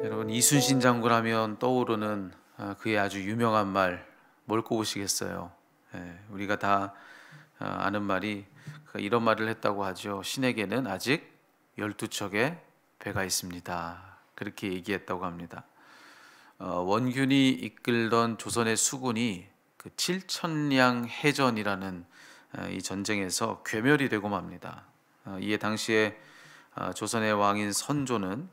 여러분, 이순신 장군 하면 떠오르는 그의 아주 유명한 말 뭘 꼽으시겠어요? 우리가 다 아는 말이 이런 말을 했다고 하죠. 신에게는 아직 12척의 배가 있습니다. 그렇게 얘기했다고 합니다. 원균이 이끌던 조선의 수군이 그 칠천량 해전이라는 이 전쟁에서 괴멸이 되고 맙니다. 이에 당시에 조선의 왕인 선조는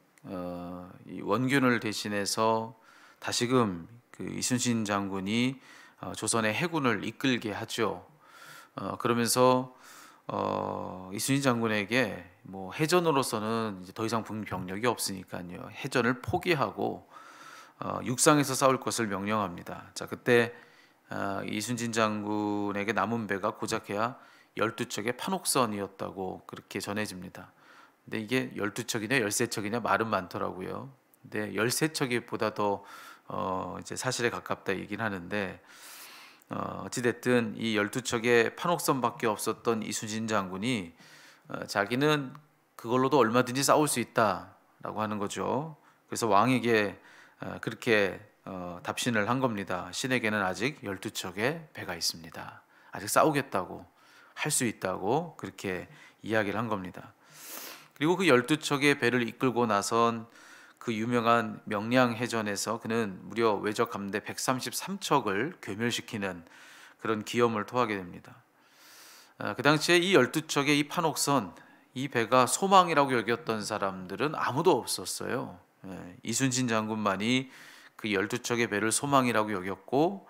이 원균을 대신해서 다시금 그 이순신 장군이 조선의 해군을 이끌게 하죠. 그러면서 이순신 장군에게 뭐 해전으로서는 이제 더 이상 병력이 없으니까요. 해전을 포기하고 육상에서 싸울 것을 명령합니다. 자, 그때 이순신 장군에게 남은 배가 고작해야 12척의 판옥선이었다고 그렇게 전해집니다. 근데 이게 12척이냐 13척이냐 말은 많더라고요. 근데 13척이 보다 더 이제 사실에 가깝다 얘기는 하는데, 어찌됐든 이 12척의 판옥선밖에 없었던 이순신 장군이 자기는 그걸로도 얼마든지 싸울 수 있다라고 하는 거죠. 그래서 왕에게 그렇게 답신을 한 겁니다. 신에게는 아직 12척의 배가 있습니다. 아직 싸우겠다고, 할 수 있다고 그렇게 이야기를 한 겁니다. 그리고 그 12척의 배를 이끌고 나선 그 유명한 명량해전에서 그는 무려 외적 함대 133척을 괴멸시키는 그런 기염을 토하게 됩니다. 그 당시에 이 12척의 이 판옥선, 이 배가 소망이라고 여겼던 사람들은 아무도 없었어요. 이순신 장군만이 그 12척의 배를 소망이라고 여겼고,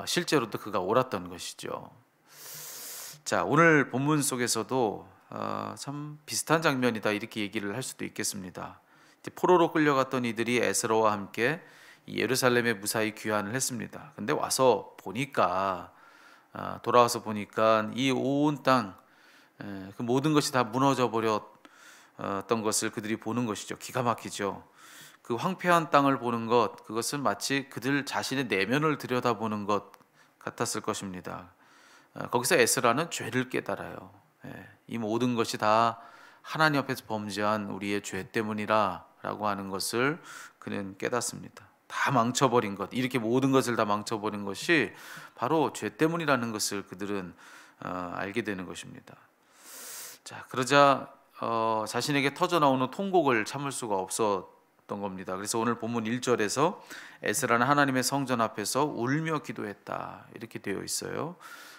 실제로도 그가 옳았던 것이죠. 자, 오늘 본문 속에서도 참 비슷한 장면이다 이렇게 얘기를 할 수도 있겠습니다. 포로로 끌려갔던 이들이 에스라와 함께 예루살렘에 무사히 귀환을 했습니다. 근데 와서 보니까 돌아와서 보니까 이 온 땅, 그 모든 것이 다 무너져 버렸던 것을 그들이 보는 것이죠. 기가 막히죠. 그 황폐한 땅을 보는 것, 그것은 마치 그들 자신의 내면을 들여다보는 것 같았을 것입니다. 거기서 에스라는 죄를 깨달아요. 이 모든 것이 다 하나님 앞에서 범죄한 우리의 죄 때문이라고 하는 것을 그는 깨닫습니다. 다 망쳐버린 것, 이렇게 모든 것을 다 망쳐버린 것이 바로 죄 때문이라는 것을 그들은 알게 되는 것입니다. 자, 그러자 자신에게 터져나오는 통곡을 참을 수가 없었던 겁니다. 그래서 오늘 본문 1절에서 에스라는 하나님의 성전 앞에서 울며 기도했다 이렇게 되어 있어요.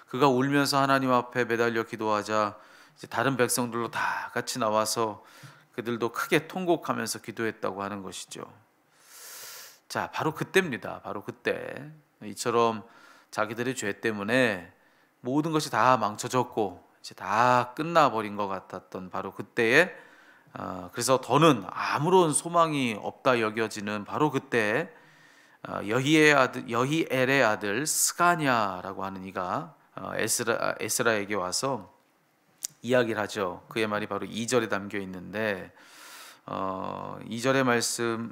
그가 울면서 하나님 앞에 매달려 기도하자 이제 다른 백성들로 다 같이 나와서 그들도 크게 통곡하면서 기도했다고 하는 것이죠. 자, 바로 그때입니다. 바로 그때 이처럼 자기들의 죄 때문에 모든 것이 다 망쳐졌고 이제 다 끝나버린 것 같았던 바로 그때에, 그래서 더는 아무런 소망이 없다 여겨지는 바로 그때 여히엘의 아들 스가냐라고 하는 이가 에스라에게 와서 이야기를 하죠. 그의 말이 바로 2절에 담겨 있는데 2절의 말씀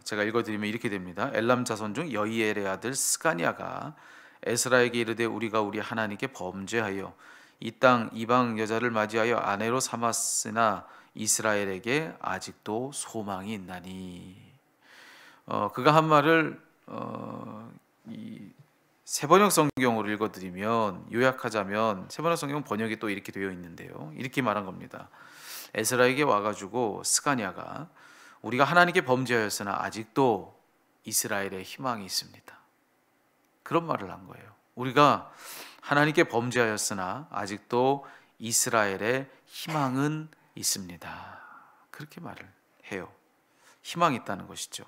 제가 읽어드리면 이렇게 됩니다. 엘람 자손 중 여히엘의 아들 스가냐가 에스라에게 이르되 우리가 우리 하나님께 범죄하여 이 땅 이방 여자를 맞이하여 아내로 삼았으나 이스라엘에게 아직도 소망이 있나니. 그가 한 말을 이 세번역 성경으로 읽어드리면, 요약하자면 세번역 성경 번역이 또 이렇게 되어 있는데요, 이렇게 말한 겁니다. 에스라에게 와가지고 스가냐가 우리가 하나님께 범죄하였으나 아직도 이스라엘에 희망이 있습니다, 그런 말을 한 거예요. 우리가 하나님께 범죄하였으나 아직도 이스라엘에 희망은 있습니다, 그렇게 말을 해요. 희망이 있다는 것이죠.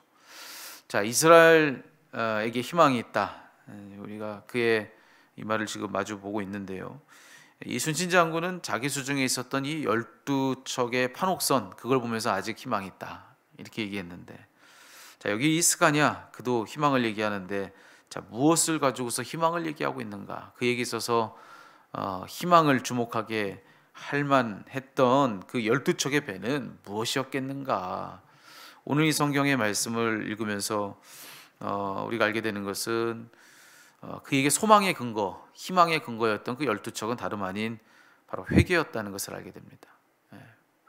자, 이스라엘에게 희망이 있다, 우리가 그의 이 말을 지금 마주 보고 있는데요, 이순신 장군은 자기 수중에 있었던 이 12척의 판옥선, 그걸 보면서 아직 희망이 있다 이렇게 얘기했는데, 자, 여기 이스가냐 그도 희망을 얘기하는데, 자, 무엇을 가지고서 희망을 얘기하고 있는가, 그에게 있어서 희망을 주목하게 할 만했던 그 12척의 배는 무엇이었겠는가. 오늘 이 성경의 말씀을 읽으면서 우리가 알게 되는 것은 그에게 소망의 근거, 희망의 근거였던 그 12척은 다름 아닌 바로 회개였다는 것을 알게 됩니다.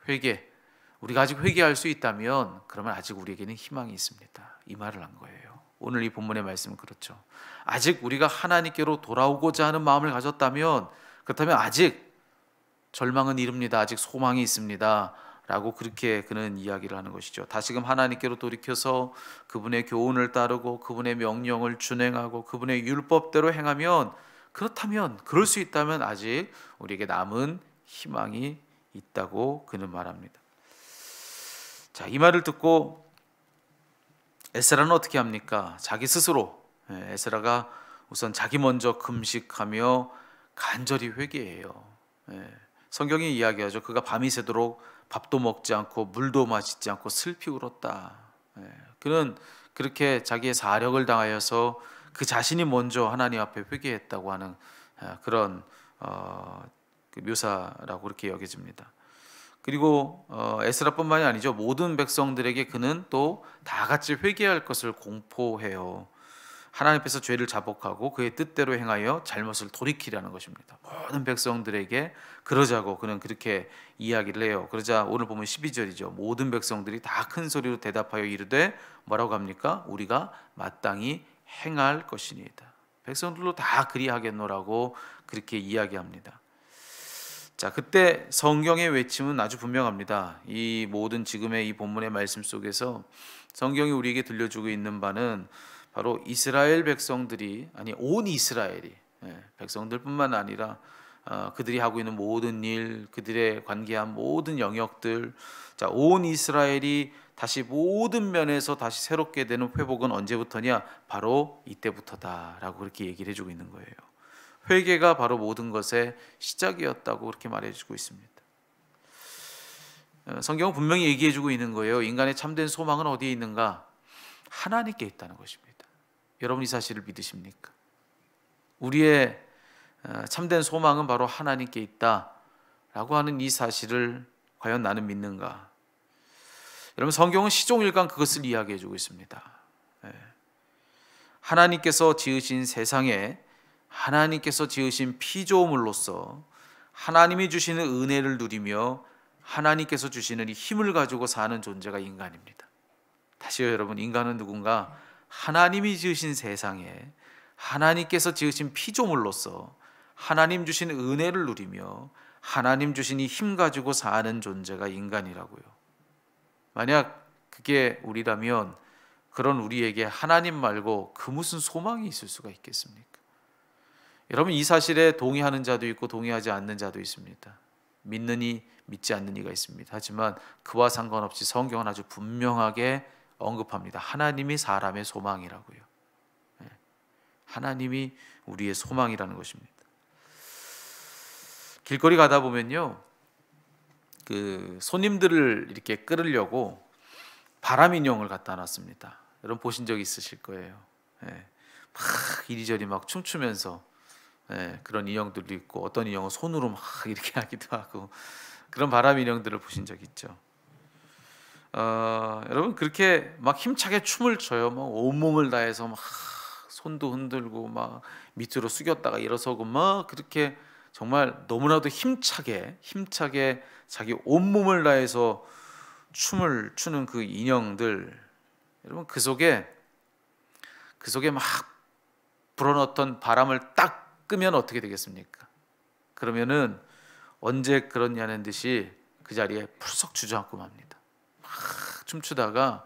회개. 우리가 아직 회개할 수 있다면 그러면 아직 우리에게는 희망이 있습니다. 이 말을 한 거예요. 오늘 이 본문의 말씀은 그렇죠. 아직 우리가 하나님께로 돌아오고자 하는 마음을 가졌다면, 그렇다면 아직 절망은 이릅니다. 아직 소망이 있습니다. 라고 그렇게 그는 이야기를 하는 것이죠. 다시금 하나님께로 돌이켜서 그분의 교훈을 따르고 그분의 명령을 준행하고 그분의 율법대로 행하면, 그렇다면, 그럴 수 있다면 아직 우리에게 남은 희망이 있다고 그는 말합니다. 자, 이 말을 듣고 에스라는 어떻게 합니까? 자기 스스로, 에스라가 우선 자기 먼저 금식하며 간절히 회개해요. 성경이 이야기하죠. 그가 밤이 새도록 밥도 먹지 않고 물도 마시지 않고 슬피 울었다. 그는 그렇게 자기의 사력을 다하여서 그 자신이 먼저 하나님 앞에 회개했다고 하는 그런 그 묘사라고 그렇게 여겨집니다. 그리고 에스라뿐만이 아니죠. 모든 백성들에게 그는 또 다 같이 회개할 것을 공포해요. 하나님 앞에서 죄를 자복하고 그의 뜻대로 행하여 잘못을 돌이키라는 것입니다. 모든 백성들에게 그러자고 그는 그렇게 이야기를 해요. 그러자 오늘 보면 12절이죠. 모든 백성들이 다 큰 소리로 대답하여 이르되 뭐라고 합니까? 우리가 마땅히 행할 것이니이다. 백성들로 다 그리하겠노라고 그렇게 이야기합니다. 자, 그때 성경의 외침은 아주 분명합니다. 이 모든 지금의 이 본문의 말씀 속에서 성경이 우리에게 들려주고 있는 바는 바로 이스라엘 백성들이, 아니 온 이스라엘이, 백성들뿐만 아니라 그들이 하고 있는 모든 일, 그들의 관계한 모든 영역들, 자, 온 이스라엘이 다시 모든 면에서 다시 새롭게 되는 회복은 언제부터냐? 바로 이때부터다라고 그렇게 얘기를 해주고 있는 거예요. 회개가 바로 모든 것의 시작이었다고 그렇게 말해주고 있습니다. 성경은 분명히 얘기해주고 있는 거예요. 인간의 참된 소망은 어디에 있는가? 하나님께 있다는 것입니다. 여러분 이 사실을 믿으십니까? 우리의 참된 소망은 바로 하나님께 있다라고 하는 이 사실을 과연 나는 믿는가? 여러분 성경은 시종일관 그것을 이야기해주고 있습니다. 하나님께서 지으신 세상에 하나님께서 지으신 피조물로서 하나님이 주시는 은혜를 누리며 하나님께서 주시는 이 힘을 가지고 사는 존재가 인간입니다. 다시요 여러분, 인간은 누군가 하나님이 지으신 세상에 하나님께서 지으신 피조물로서 하나님 주신 은혜를 누리며 하나님 주신 이 힘 가지고 사는 존재가 인간이라고요. 만약 그게 우리라면 그런 우리에게 하나님 말고 그 무슨 소망이 있을 수가 있겠습니까? 여러분 이 사실에 동의하는 자도 있고 동의하지 않는 자도 있습니다. 믿는 이 믿지 않는 이가 있습니다. 하지만 그와 상관없이 성경은 아주 분명하게 언급합니다. 하나님이 사람의 소망이라고요. 하나님이 우리의 소망이라는 것입니다. 길거리 가다 보면요, 그 손님들을 이렇게 끌으려고 바람 인형을 갖다 놨습니다. 여러분 보신 적 있으실 거예요. 막 이리저리 막 춤추면서 그런 인형들도 있고 어떤 인형은 손으로 막 이렇게 하기도 하고 그런 바람 인형들을 보신 적 있죠. 여러분 그렇게 막 힘차게 춤을 춰요. 막 온몸을 다해서 막 손도 흔들고 막 밑으로 숙였다가 일어서고 막 그렇게 정말 너무나도 힘차게 자기 온몸을 다해서 춤을 추는 그 인형들, 여러분 그 속에 막 불어넣던 바람을 딱 끄면 어떻게 되겠습니까? 그러면은 언제 그러냐는 듯이 그 자리에 풀썩 주저앉고 맙니다. 막 춤추다가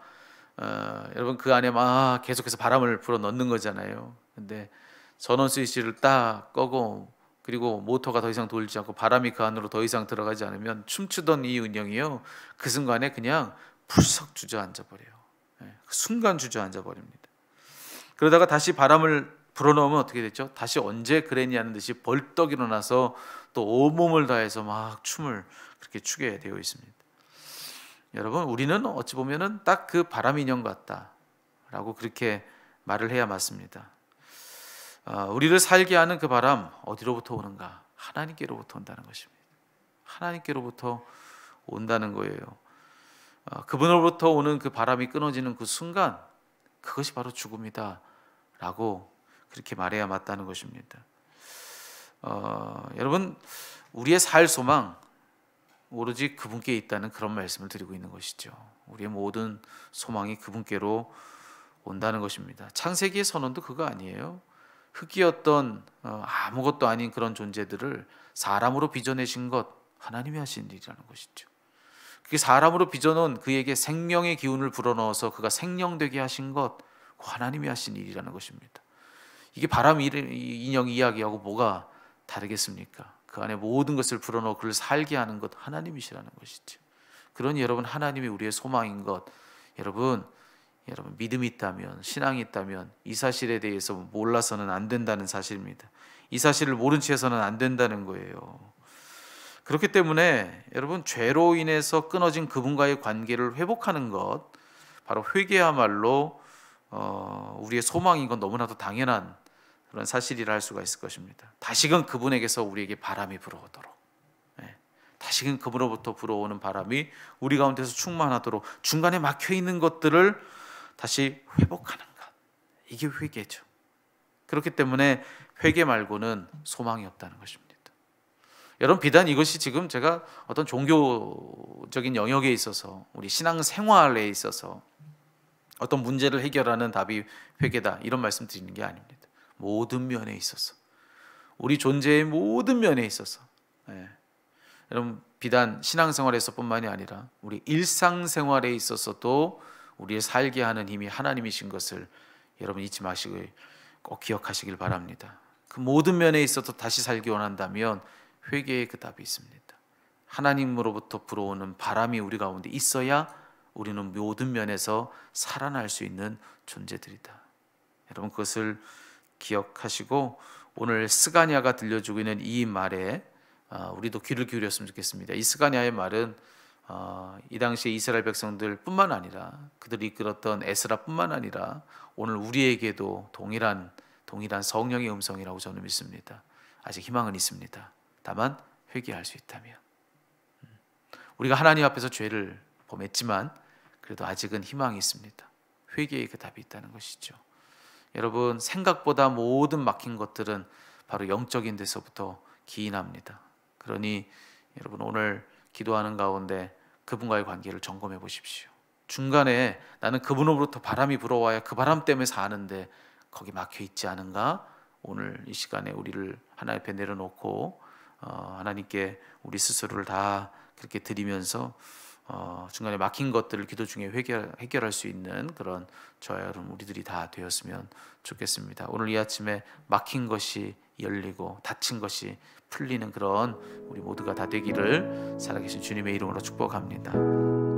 여러분 그 안에 막 계속해서 바람을 불어 넣는 거잖아요. 근데 전원 스위치를 딱 끄고 그리고 모터가 더 이상 돌지 않고 바람이 그 안으로 더 이상 들어가지 않으면 춤추던 이 인형이요, 그 순간에 그냥 풀썩 주저앉아 버려요. 그 순간 주저앉아 버립니다. 그러다가 다시 바람을 불어넣으면 어떻게 됐죠? 다시 언제 그랬냐는 듯이 벌떡 일어나서 또 온몸을 다해서 막 춤을 그렇게 추게 되어 있습니다. 여러분 우리는 어찌 보면은 딱 그 바람 인형 같다라고 그렇게 말을 해야 맞습니다. 우리를 살게 하는 그 바람 어디로부터 오는가? 하나님께로부터 온다는 것입니다. 하나님께로부터 온다는 거예요. 그분으로부터 오는 그 바람이 끊어지는 그 순간 그것이 바로 죽음이다 라고 그렇게 말해야 맞다는 것입니다. 여러분 우리의 살 소망, 오로지 그분께 있다는 그런 말씀을 드리고 있는 것이죠. 우리의 모든 소망이 그분께로 온다는 것입니다. 창세기의 선언도 그거 아니에요? 흙이었던 아무것도 아닌 그런 존재들을 사람으로 빚어내신 것, 하나님이 하신 일이라는 것이죠. 그게 사람으로 빚어놓은 그에게 생명의 기운을 불어넣어서 그가 생명되게 하신 것, 하나님이 하신 일이라는 것입니다. 이게 바람 인형 이야기하고 뭐가 다르겠습니까? 그 안에 모든 것을 불어넣어 그를 살게 하는 것, 하나님이시라는 것이죠. 그러니 여러분, 하나님이 우리의 소망인 것, 여러분 믿음이 있다면, 신앙이 있다면 이 사실에 대해서 몰라서는 안 된다는 사실입니다. 이 사실을 모른 채 해서는 안 된다는 거예요. 그렇기 때문에 여러분, 죄로 인해서 끊어진 그분과의 관계를 회복하는 것, 바로 회개야말로 우리의 소망인 건 너무나도 당연한 그런 사실이라 할 수가 있을 것입니다. 다시금 그분에게서 우리에게 바람이 불어오도록, 다시금 그분으로부터 불어오는 바람이 우리 가운데서 충만하도록 중간에 막혀있는 것들을 다시 회복하는 것, 이게 회개죠. 그렇기 때문에 회개 말고는 소망이 없다는 것입니다. 여러분, 비단 이것이 지금 제가 어떤 종교적인 영역에 있어서, 우리 신앙생활에 있어서 어떤 문제를 해결하는 답이 회개다, 이런 말씀 드리는 게 아닙니다. 모든 면에 있어서, 우리 존재의 모든 면에 있어서, 여러분, 비단 신앙생활에서뿐만이 아니라 우리 일상생활에 있어서도 우리를 살게 하는 힘이 하나님이신 것을 여러분 잊지 마시고 꼭 기억하시길 바랍니다. 그 모든 면에 있어서 다시 살기 원한다면 회개의 그 답이 있습니다. 하나님으로부터 불어오는 바람이 우리 가운데 있어야 우리는 모든 면에서 살아날 수 있는 존재들이다. 여러분, 그것을 기억하시고 오늘 스가랴가 들려주고 있는 이 말에 우리도 귀를 기울였으면 좋겠습니다. 이 스가랴의 말은 이 당시에 이스라엘 백성들 뿐만 아니라 그들이 이끌었던 에스라뿐만 아니라 오늘 우리에게도 동일한 성령의 음성이라고 저는 믿습니다. 아직 희망은 있습니다. 다만 회개할 수 있다면, 우리가 하나님 앞에서 죄를 범했지만 그래도 아직은 희망이 있습니다. 회개의 그 답이 있다는 것이죠. 여러분, 생각보다 모든 막힌 것들은 바로 영적인 데서부터 기인합니다. 그러니 여러분, 오늘 기도하는 가운데 그분과의 관계를 점검해 보십시오. 중간에 나는 그분으로부터 바람이 불어와야 그 바람 때문에 사는데 거기 막혀 있지 않은가? 오늘 이 시간에 우리를 하나님 앞에 내려놓고 하나님께 우리 스스로를 다 그렇게 드리면서 중간에 막힌 것들을 기도 중에 해결할 수 있는 그런 저와 여러분 우리들이 다 되었으면 좋겠습니다. 오늘 이 아침에 막힌 것이 열리고 닫힌 것이 풀리는 그런 우리 모두가 다 되기를 살아계신 주님의 이름으로 축복합니다.